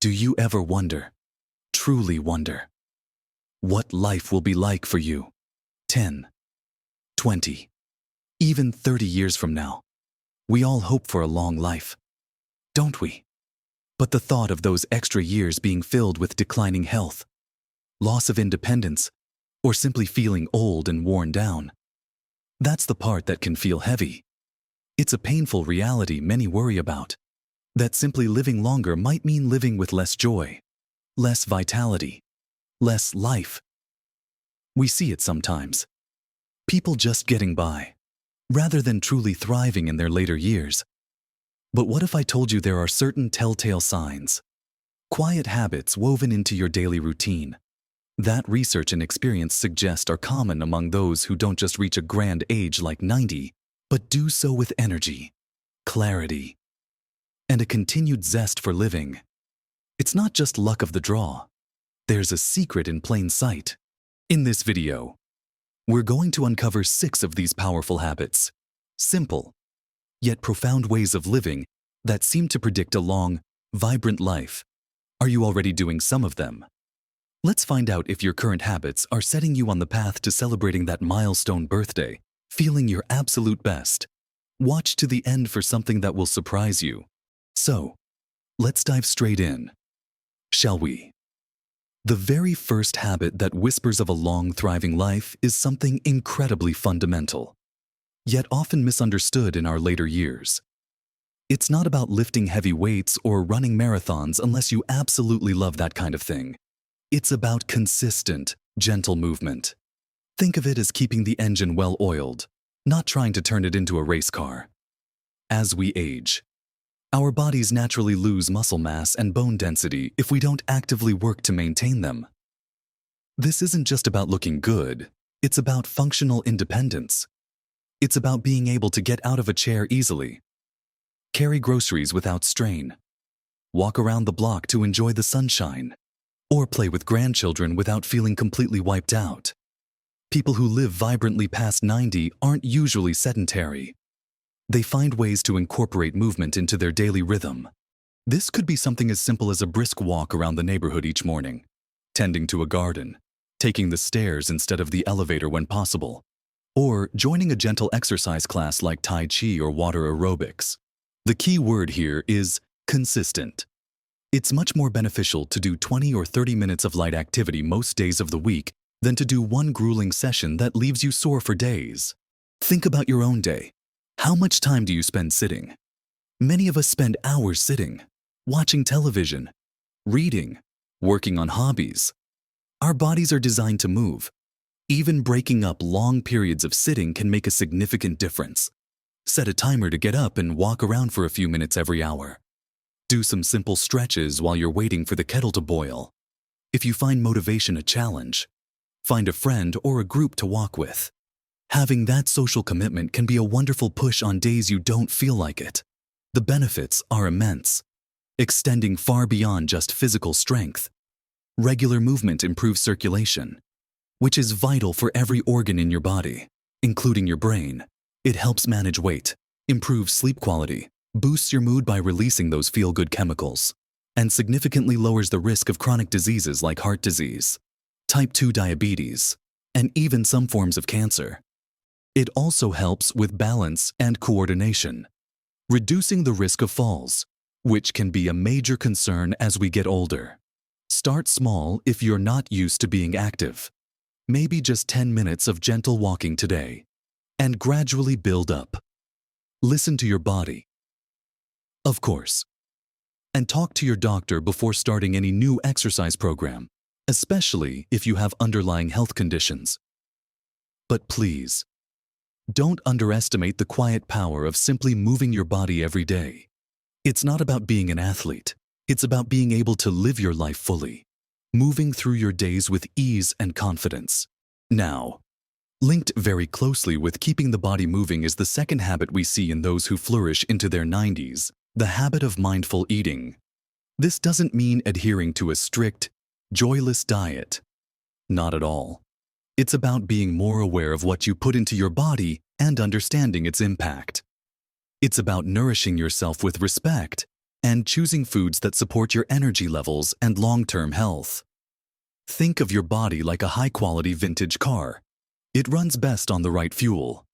Do you ever wonder, truly wonder, what life will be like for you 10, 20, even 30 years from now? We all hope for a long life, don't we? But the thought of those extra years being filled with declining health, loss of independence, or simply feeling old and worn down, that's the part that can feel heavy. It's a painful reality many worry about, that simply living longer might mean living with less joy, less vitality, less life. We see it sometimes. People just getting by, rather than truly thriving in their later years. But what if I told you there are certain telltale signs, quiet habits woven into your daily routine, that research and experience suggest are common among those who don't just reach a grand age like 90, but do so with energy, clarity, and a continued zest for living? It's not just luck of the draw. There's a secret in plain sight. In this video, we're going to uncover 6 of these powerful habits, simple, yet profound ways of living that seem to predict a long, vibrant life. Are you already doing some of them? Let's find out if your current habits are setting you on the path to celebrating that milestone birthday, feeling your absolute best. Watch to the end for something that will surprise you. So, let's dive straight in, shall we? The very first habit that whispers of a long, thriving life is something incredibly fundamental, yet often misunderstood in our later years. It's not about lifting heavy weights or running marathons unless you absolutely love that kind of thing. It's about consistent, gentle movement. Think of it as keeping the engine well-oiled, not trying to turn it into a race car. As we age, our bodies naturally lose muscle mass and bone density if we don't actively work to maintain them. This isn't just about looking good, it's about functional independence. It's about being able to get out of a chair easily, carry groceries without strain, walk around the block to enjoy the sunshine, or play with grandchildren without feeling completely wiped out. People who live vibrantly past 90 aren't usually sedentary. They find ways to incorporate movement into their daily rhythm. This could be something as simple as a brisk walk around the neighborhood each morning, tending to a garden, taking the stairs instead of the elevator when possible, or joining a gentle exercise class like Tai Chi or water aerobics. The key word here is consistent. It's much more beneficial to do 20 or 30 minutes of light activity most days of the week than to do one grueling session that leaves you sore for days. Think about your own day. How much time do you spend sitting? Many of us spend hours sitting, watching television, reading, working on hobbies. Our bodies are designed to move. Even breaking up long periods of sitting can make a significant difference. Set a timer to get up and walk around for a few minutes every hour. Do some simple stretches while you're waiting for the kettle to boil. If you find motivation a challenge, find a friend or a group to walk with. Having that social commitment can be a wonderful push on days you don't feel like it. The benefits are immense, extending far beyond just physical strength. Regular movement improves circulation, which is vital for every organ in your body, including your brain. It helps manage weight, improves sleep quality, boosts your mood by releasing those feel-good chemicals, and significantly lowers the risk of chronic diseases like heart disease, type 2 diabetes, and even some forms of cancer. It also helps with balance and coordination, reducing the risk of falls, which can be a major concern as we get older. Start small if you're not used to being active. Maybe just 10 minutes of gentle walking today, and gradually build up. Listen to your body, of course, and talk to your doctor before starting any new exercise program, especially if you have underlying health conditions. But please, don't underestimate the quiet power of simply moving your body every day. It's not about being an athlete. It's about being able to live your life fully, moving through your days with ease and confidence. Now, linked very closely with keeping the body moving is the second habit we see in those who flourish into their 90s, the habit of mindful eating. This doesn't mean adhering to a strict, joyless diet. Not at all. It's about being more aware of what you put into your body and understanding its impact. It's about nourishing yourself with respect and choosing foods that support your energy levels and long-term health. Think of your body like a high-quality vintage car. It runs best on the right fuel.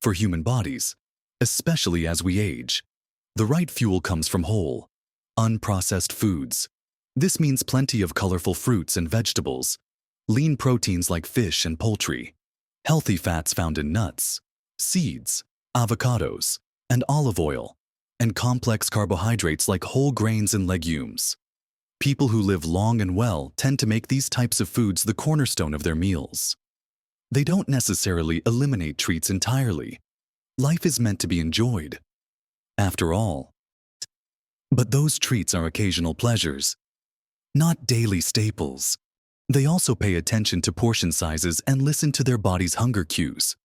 For human bodies, especially as we age, the right fuel comes from whole, unprocessed foods. This means plenty of colorful fruits and vegetables, lean proteins like fish and poultry, healthy fats found in nuts, seeds, avocados, and olive oil, and complex carbohydrates like whole grains and legumes. People who live long and well tend to make these types of foods the cornerstone of their meals. They don't necessarily eliminate treats entirely. Life is meant to be enjoyed, after all. But those treats are occasional pleasures, not daily staples. They also pay attention to portion sizes and listen to their body's hunger cues.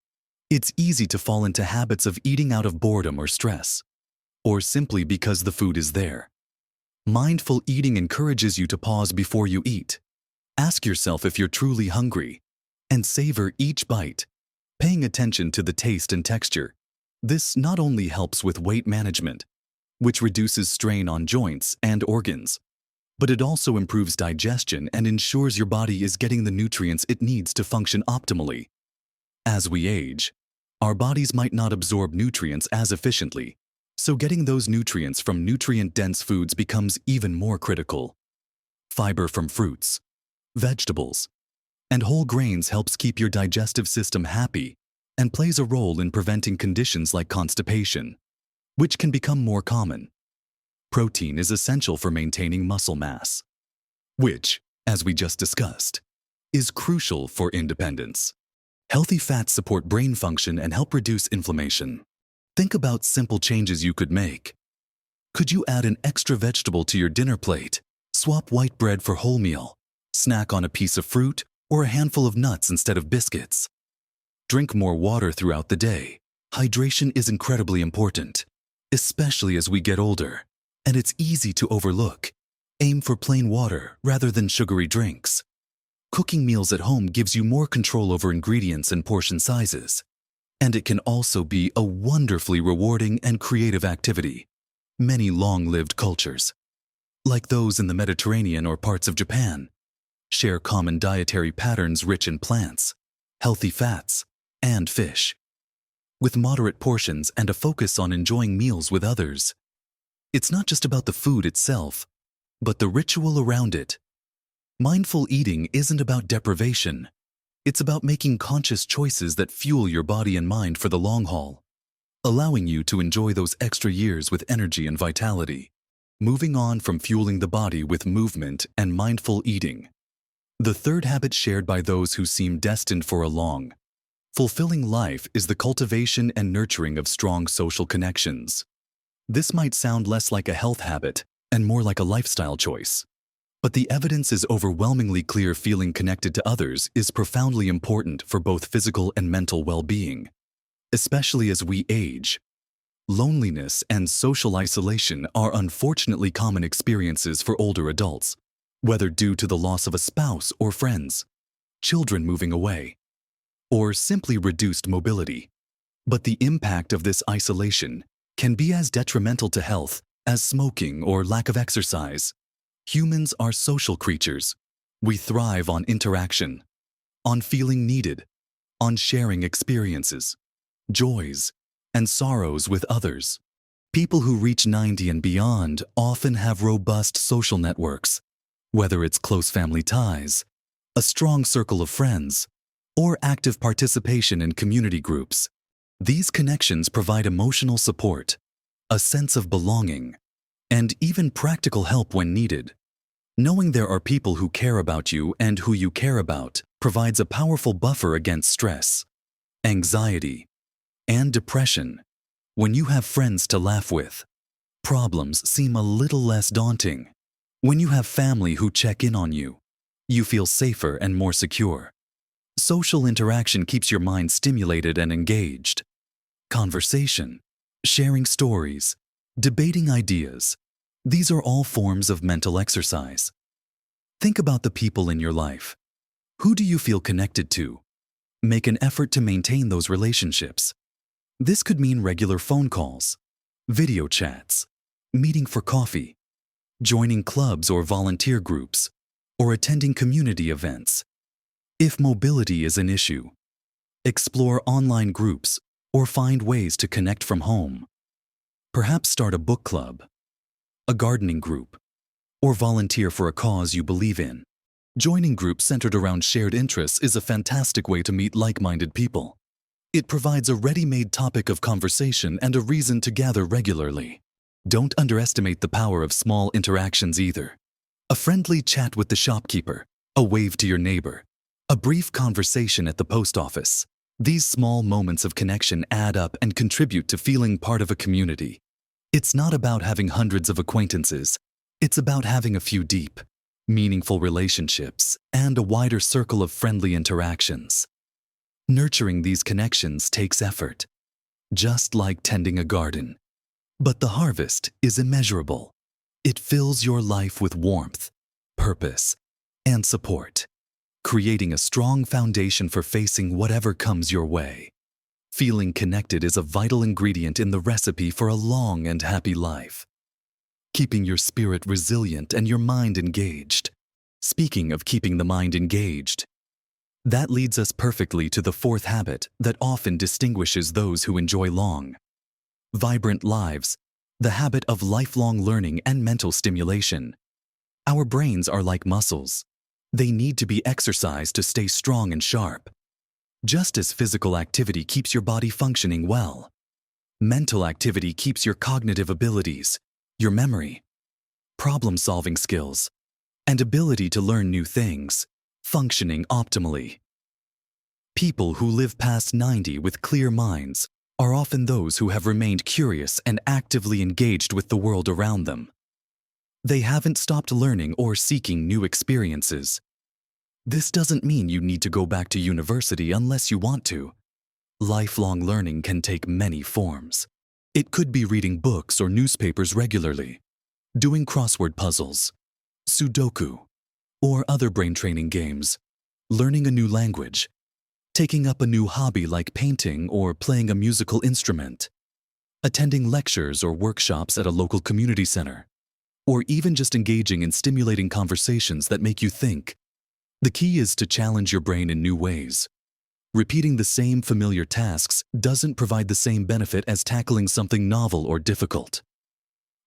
It's easy to fall into habits of eating out of boredom or stress, or simply because the food is there. Mindful eating encourages you to pause before you eat. Ask yourself if you're truly hungry, and savor each bite, paying attention to the taste and texture. This not only helps with weight management, which reduces strain on joints and organs, but it also improves digestion and ensures your body is getting the nutrients it needs to function optimally. As we age, our bodies might not absorb nutrients as efficiently, so getting those nutrients from nutrient-dense foods becomes even more critical. Fiber from fruits, vegetables, and whole grains helps keep your digestive system happy and plays a role in preventing conditions like constipation, which can become more common. Protein is essential for maintaining muscle mass, which, as we just discussed, is crucial for independence. Healthy fats support brain function and help reduce inflammation. Think about simple changes you could make. Could you add an extra vegetable to your dinner plate? Swap white bread for wholemeal. Snack on a piece of fruit or a handful of nuts instead of biscuits. Drink more water throughout the day. Hydration is incredibly important, especially as we get older, and it's easy to overlook. Aim for plain water rather than sugary drinks. Cooking meals at home gives you more control over ingredients and portion sizes. And it can also be a wonderfully rewarding and creative activity. Many long-lived cultures, like those in the Mediterranean or parts of Japan, share common dietary patterns rich in plants, healthy fats, and fish. With moderate portions and a focus on enjoying meals with others, it's not just about the food itself, but the ritual around it. Mindful eating isn't about deprivation. It's about making conscious choices that fuel your body and mind for the long haul, allowing you to enjoy those extra years with energy and vitality. Moving on from fueling the body with movement and mindful eating. The third habit shared by those who seem destined for a long, fulfilling life is the cultivation and nurturing of strong social connections. This might sound less like a health habit and more like a lifestyle choice. But the evidence is overwhelmingly clear. Feeling connected to others is profoundly important for both physical and mental well-being, especially as we age. Loneliness and social isolation are unfortunately common experiences for older adults, whether due to the loss of a spouse or friends, children moving away, or simply reduced mobility. But the impact of this isolation can be as detrimental to health as smoking or lack of exercise. Humans are social creatures. We thrive on interaction, on feeling needed, on sharing experiences, joys, and sorrows with others. People who reach 90 and beyond often have robust social networks, whether it's close family ties, a strong circle of friends, or active participation in community groups. These connections provide emotional support, a sense of belonging, and even practical help when needed. Knowing there are people who care about you and who you care about provides a powerful buffer against stress, anxiety, and depression. When you have friends to laugh with, problems seem a little less daunting. When you have family who check in on you, you feel safer and more secure. Social interaction keeps your mind stimulated and engaged. Conversation, sharing stories, debating ideas, these are all forms of mental exercise. Think about the people in your life. Who do you feel connected to? Make an effort to maintain those relationships. This could mean regular phone calls, video chats, meeting for coffee, joining clubs or volunteer groups, or attending community events. If mobility is an issue, explore online groups or find ways to connect from home. Perhaps start a book club, a gardening group, or volunteer for a cause you believe in. Joining groups centered around shared interests is a fantastic way to meet like-minded people. It provides a ready-made topic of conversation and a reason to gather regularly. Don't underestimate the power of small interactions either. A friendly chat with the shopkeeper, a wave to your neighbor, a brief conversation at the post office. These small moments of connection add up and contribute to feeling part of a community. It's not about having hundreds of acquaintances. It's about having a few deep, meaningful relationships and a wider circle of friendly interactions. Nurturing these connections takes effort, just like tending a garden. But the harvest is immeasurable. It fills your life with warmth, purpose, and support, creating a strong foundation for facing whatever comes your way. Feeling connected is a vital ingredient in the recipe for a long and happy life, keeping your spirit resilient and your mind engaged. Speaking of keeping the mind engaged, that leads us perfectly to the fourth habit that often distinguishes those who enjoy long, vibrant lives, the habit of lifelong learning and mental stimulation. Our brains are like muscles. They need to be exercised to stay strong and sharp. Just as physical activity keeps your body functioning well, mental activity keeps your cognitive abilities, your memory, problem-solving skills, and ability to learn new things functioning optimally. People who live past 90 with clear minds are often those who have remained curious and actively engaged with the world around them. They haven't stopped learning or seeking new experiences. This doesn't mean you need to go back to university unless you want to. Lifelong learning can take many forms. It could be reading books or newspapers regularly, doing crossword puzzles, Sudoku, or other brain-training games, learning a new language, taking up a new hobby like painting or playing a musical instrument, attending lectures or workshops at a local community center, or even just engaging in stimulating conversations that make you think. The key is to challenge your brain in new ways. Repeating the same familiar tasks doesn't provide the same benefit as tackling something novel or difficult.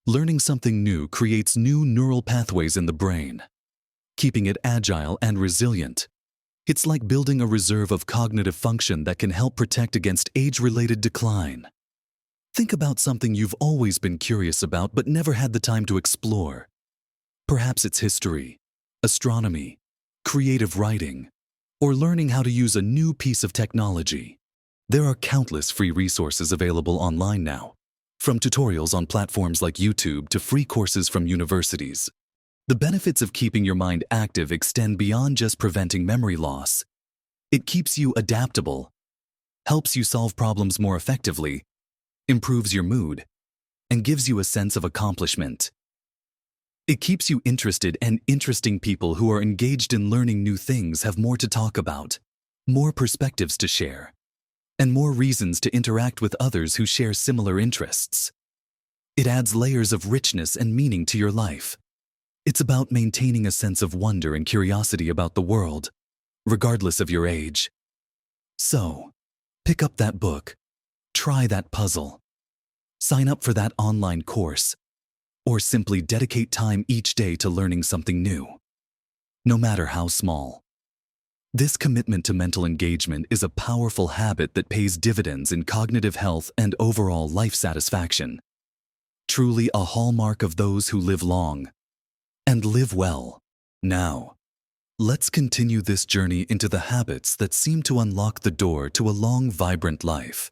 Learning something new creates new neural pathways in the brain, keeping it agile and resilient. It's like building a reserve of cognitive function that can help protect against age-related decline. Think about something you've always been curious about but never had the time to explore. Perhaps it's history, astronomy, creative writing, or learning how to use a new piece of technology. There are countless free resources available online now, from tutorials on platforms like YouTube to free courses from universities. The benefits of keeping your mind active extend beyond just preventing memory loss. It keeps you adaptable, helps you solve problems more effectively, improves your mood, and gives you a sense of accomplishment. It keeps you interested, and interesting people who are engaged in learning new things have more to talk about, more perspectives to share, and more reasons to interact with others who share similar interests. It adds layers of richness and meaning to your life. It's about maintaining a sense of wonder and curiosity about the world, regardless of your age. So, pick up that book, try that puzzle, sign up for that online course, or simply dedicate time each day to learning something new, no matter how small. This commitment to mental engagement is a powerful habit that pays dividends in cognitive health and overall life satisfaction. Truly a hallmark of those who live long and live well. Now, let's continue this journey into the habits that seem to unlock the door to a long, vibrant life.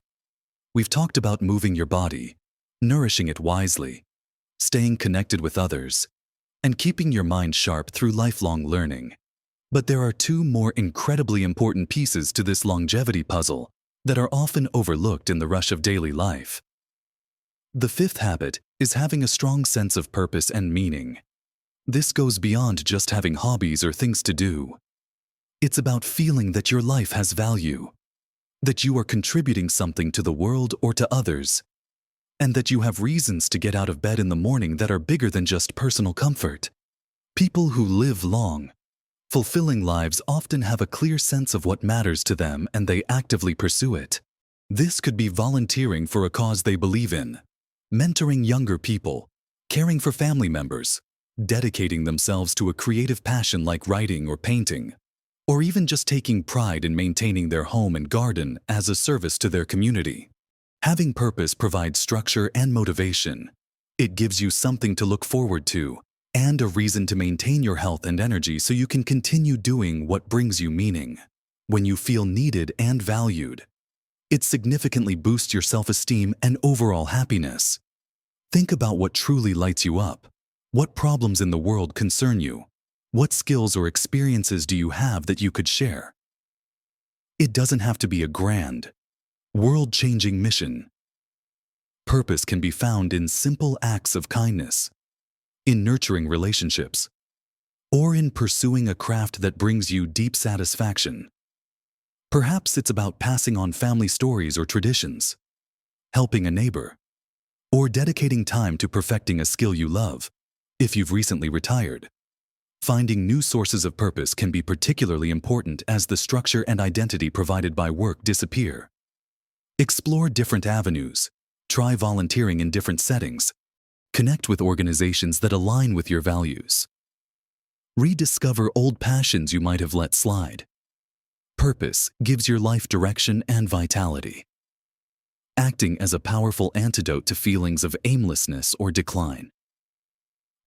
We've talked about moving your body, nourishing it wisely, staying connected with others, and keeping your mind sharp through lifelong learning. But there are two more incredibly important pieces to this longevity puzzle that are often overlooked in the rush of daily life. The fifth habit is having a strong sense of purpose and meaning. This goes beyond just having hobbies or things to do. It's about feeling that your life has value, that you are contributing something to the world or to others. and that you have reasons to get out of bed in the morning that are bigger than just personal comfort. People who live long, fulfilling lives often have a clear sense of what matters to them and they actively pursue it. This could be volunteering for a cause they believe in, mentoring younger people, caring for family members, dedicating themselves to a creative passion like writing or painting, or even just taking pride in maintaining their home and garden as a service to their community. Having purpose provides structure and motivation. It gives you something to look forward to and a reason to maintain your health and energy so you can continue doing what brings you meaning. When you feel needed and valued, it significantly boosts your self-esteem and overall happiness. Think about what truly lights you up. What problems in the world concern you? What skills or experiences do you have that you could share? It doesn't have to be a grand, world-changing mission. Purpose can be found in simple acts of kindness, in nurturing relationships, or in pursuing a craft that brings you deep satisfaction. Perhaps it's about passing on family stories or traditions, helping a neighbor, or dedicating time to perfecting a skill you love. If you've recently retired, finding new sources of purpose can be particularly important as the structure and identity provided by work disappear. Explore different avenues, try volunteering in different settings, connect with organizations that align with your values. Rediscover old passions you might have let slide. Purpose gives your life direction and vitality, acting as a powerful antidote to feelings of aimlessness or decline.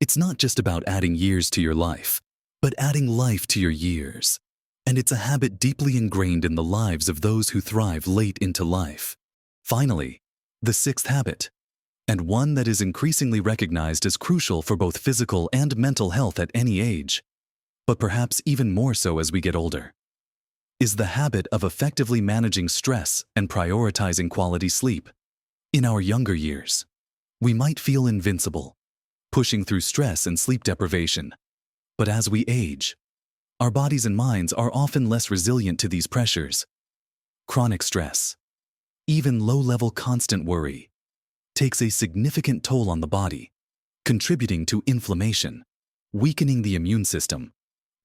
It's not just about adding years to your life, but adding life to your years. And it's a habit deeply ingrained in the lives of those who thrive late into life. Finally, the sixth habit, and one that is increasingly recognized as crucial for both physical and mental health at any age, but perhaps even more so as we get older, is the habit of effectively managing stress and prioritizing quality sleep. In our younger years, we might feel invincible, pushing through stress and sleep deprivation. But as we age, our bodies and minds are often less resilient to these pressures. Chronic stress, even low-level constant worry, takes a significant toll on the body, contributing to inflammation, weakening the immune system,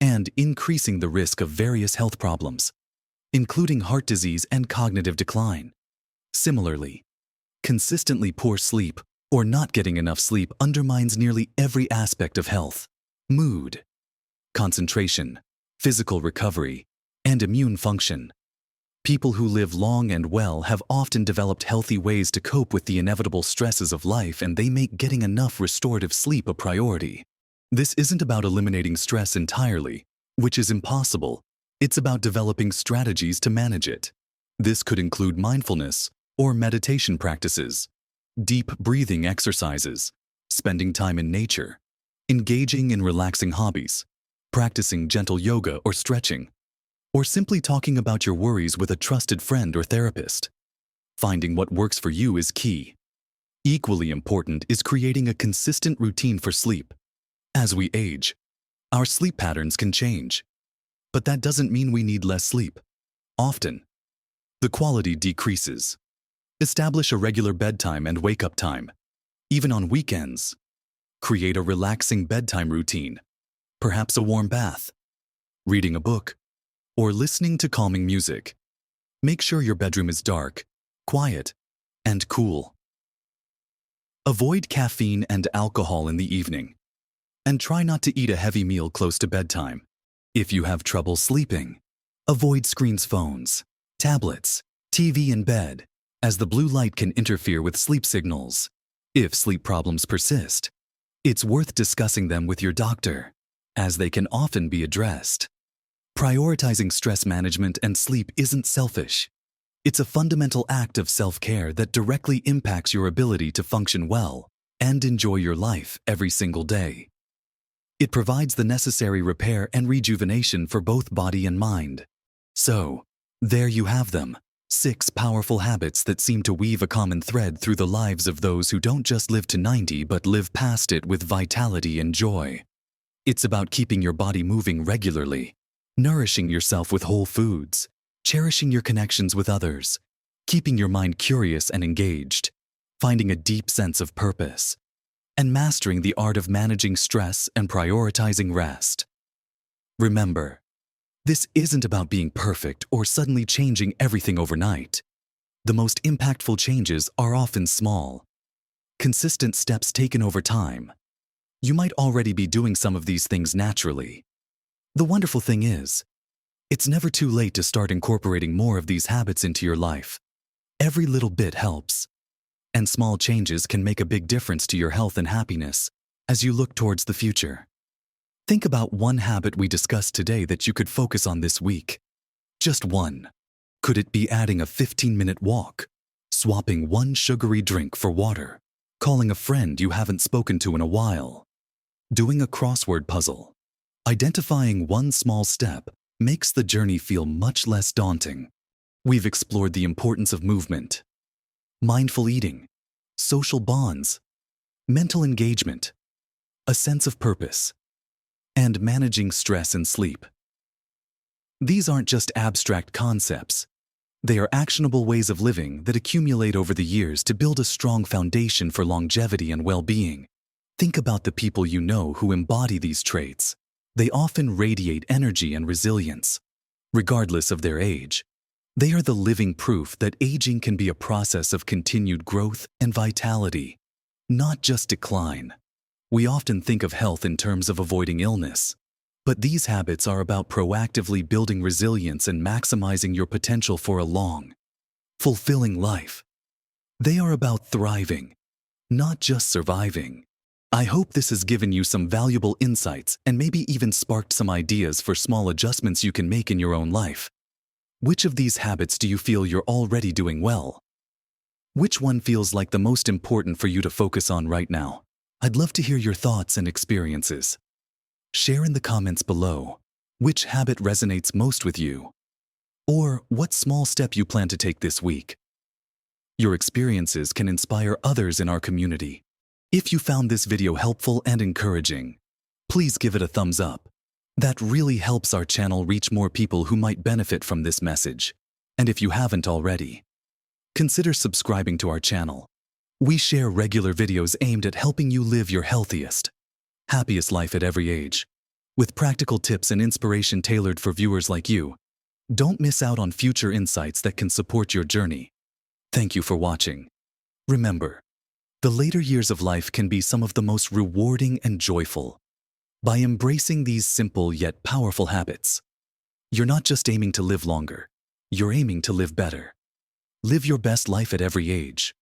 and increasing the risk of various health problems, including heart disease and cognitive decline. Similarly, consistently poor sleep or not getting enough sleep undermines nearly every aspect of health: mood, concentration, physical recovery, and immune function. People who live long and well have often developed healthy ways to cope with the inevitable stresses of life, and they make getting enough restorative sleep a priority. This isn't about eliminating stress entirely, which is impossible. It's about developing strategies to manage it. This could include mindfulness or meditation practices, deep breathing exercises, spending time in nature, engaging in relaxing hobbies, practicing gentle yoga or stretching, or simply talking about your worries with a trusted friend or therapist. Finding what works for you is key. Equally important is creating a consistent routine for sleep. As we age, our sleep patterns can change, but that doesn't mean we need less sleep. Often, the quality decreases. Establish a regular bedtime and wake-up time, even on weekends. Create a relaxing bedtime routine, perhaps a warm bath, reading a book, or listening to calming music. Make sure your bedroom is dark, quiet, and cool. Avoid caffeine and alcohol in the evening, and try not to eat a heavy meal close to bedtime. If you have trouble sleeping, avoid screens, phones, tablets, TV in bed, as the blue light can interfere with sleep signals. If sleep problems persist, it's worth discussing them with your doctor, as they can often be addressed. Prioritizing stress management and sleep isn't selfish. It's a fundamental act of self-care that directly impacts your ability to function well and enjoy your life every single day. It provides the necessary repair and rejuvenation for both body and mind. So, there you have them, 6 powerful habits that seem to weave a common thread through the lives of those who don't just live to 90 but live past it with vitality and joy. It's about keeping your body moving regularly, nourishing yourself with whole foods, cherishing your connections with others, keeping your mind curious and engaged, finding a deep sense of purpose, and mastering the art of managing stress and prioritizing rest. Remember, this isn't about being perfect or suddenly changing everything overnight. The most impactful changes are often small, consistent steps taken over time. You might already be doing some of these things naturally. The wonderful thing is, it's never too late to start incorporating more of these habits into your life. Every little bit helps, and small changes can make a big difference to your health and happiness as you look towards the future. Think about one habit we discussed today that you could focus on this week. Just one. Could it be adding a 15-minute walk, swapping one sugary drink for water, calling a friend you haven't spoken to in a while, doing a crossword puzzle? Identifying one small step makes the journey feel much less daunting. We've explored the importance of movement, mindful eating, social bonds, mental engagement, a sense of purpose, and managing stress and sleep. These aren't just abstract concepts. They are actionable ways of living that accumulate over the years to build a strong foundation for longevity and well-being. Think about the people you know who embody these traits. They often radiate energy and resilience, regardless of their age. They are the living proof that aging can be a process of continued growth and vitality, not just decline. We often think of health in terms of avoiding illness, but these habits are about proactively building resilience and maximizing your potential for a long, fulfilling life. They are about thriving, not just surviving. I hope this has given you some valuable insights and maybe even sparked some ideas for small adjustments you can make in your own life. Which of these habits do you feel you're already doing well? Which one feels like the most important for you to focus on right now? I'd love to hear your thoughts and experiences. Share in the comments below which habit resonates most with you, or what small step you plan to take this week. Your experiences can inspire others in our community. If you found this video helpful and encouraging, please give it a thumbs up. That really helps our channel reach more people who might benefit from this message. And if you haven't already, consider subscribing to our channel. We share regular videos aimed at helping you live your healthiest, happiest life at every age, with practical tips and inspiration tailored for viewers like you. Don't miss out on future insights that can support your journey. Thank you for watching. Remember, the later years of life can be some of the most rewarding and joyful. By embracing these simple yet powerful habits, you're not just aiming to live longer, you're aiming to live better. Live your best life at every age.